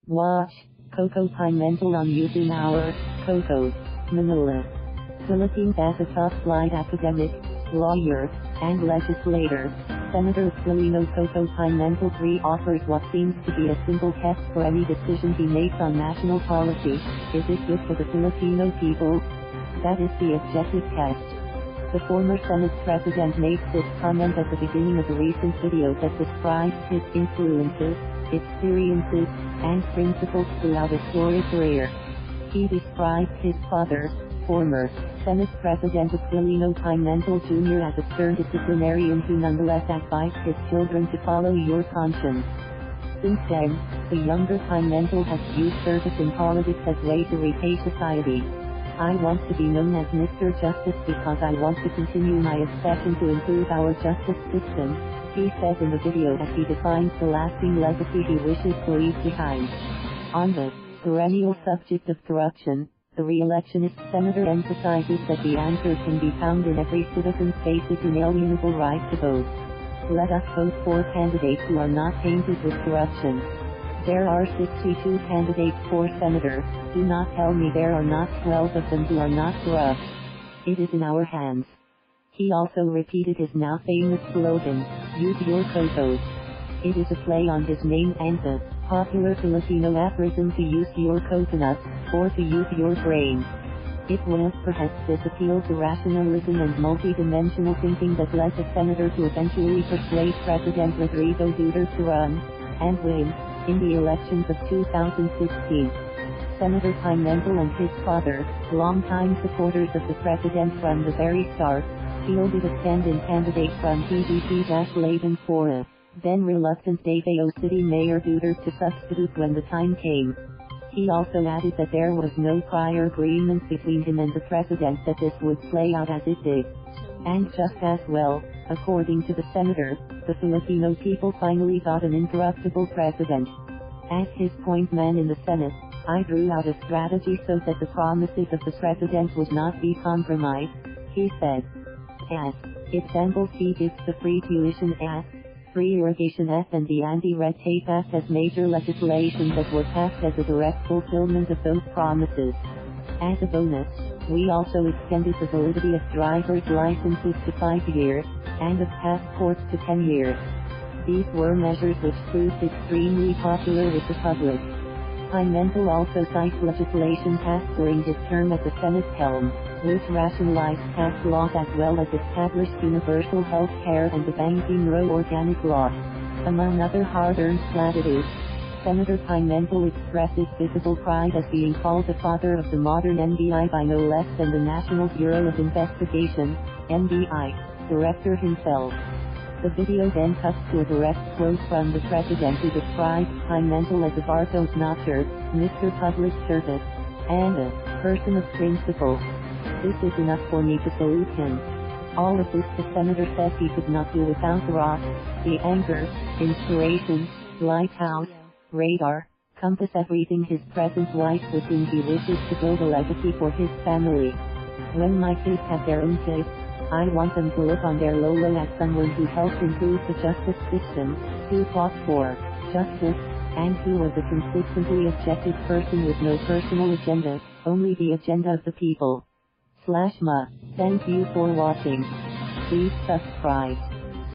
Watch Koko Pimentel on YouTube Hour, Koko, Manila, Philippines. As a top-flight academic, lawyer, and legislator, Senator Aquilino Koko Pimentel III offers what seems to be a simple test for any decision he makes on national policy. Is it good for the Filipino people? That is the objective test. The former Senate President makes this comment at the beginning of a recent video that describes his influences, experiences, and principles throughout his storied career. He describes his father, former Senate President Aquilino Pimentel Jr. as a stern disciplinarian who nonetheless advised his children to follow your conscience. Since then, the younger Pimentel has used service in politics as a way to repay society. I want to be known as Mr. Justice because I want to continue my obsession to improve our justice system, he says in the video as he defines the lasting legacy he wishes to leave behind. On the perennial subject of corruption, the re-electionist senator emphasizes that the answer can be found in every citizen's basic inalienable right to vote. Let us vote for candidates who are not tainted with corruption. There are 62 candidates for senator. Do not tell me there are not 12 of them who are not corrupt. It is in our hands. He also repeated his now famous slogan, use your Kokos. It is a play on his name and the popular Filipino aphorism to use your coconut, or to use your brain. It was perhaps this appeal to rationalism and multi-dimensional thinking that led the senator to eventually persuade President Rodrigo Duterte to run, and win, in the elections of 2016. Senator Pimentel and his father, longtime supporters of the president from the very start, fielded a stand-in candidate from PDP-Laban for a then reluctant Davao City Mayor Duterte to substitute when the time came. He also added that there was no prior agreement between him and the president that this would play out as it did. And just as well, according to the senator, the Filipino people finally got an incorruptible president. As his point man in the Senate, I drew out a strategy so that the promises of the president would not be compromised, he said. As examples he gives the Free Tuition Act, Free Irrigation Act and the Anti-Red Tape Act as major legislation that were passed as a direct fulfillment of those promises. As a bonus, we also extended the validity of driver's licenses to 5 years, and of passports to 10 years. These were measures which proved extremely popular with the public. Pimentel also cites legislation passed during his term at the Senate helm, which rationalized tax laws as well as established universal health care and the banking row organic law. Among other hard-earned platitudes, Senator Pimentel expresses visible pride as being called the father of the modern NBI by no less than the National Bureau of Investigation, NBI, director himself. The video then cuts to a direct quote from the president who describes Pimentel as a Bartos Notcher, Mr. Public Service, and a person of principle. This is enough for me to salute him. All of this the senator says he could not do without the rock, the anchor, inspiration, lighthouse, radar, compass, everything his present wife with whom he wishes to build a legacy for his family. When my kids have their own kids, I want them to look on their Lolo as someone who helped improve the justice system, who fought for justice, and who was a consistently objective person with no personal agenda, only the agenda of the people. /ma. Thank you for watching. Please subscribe.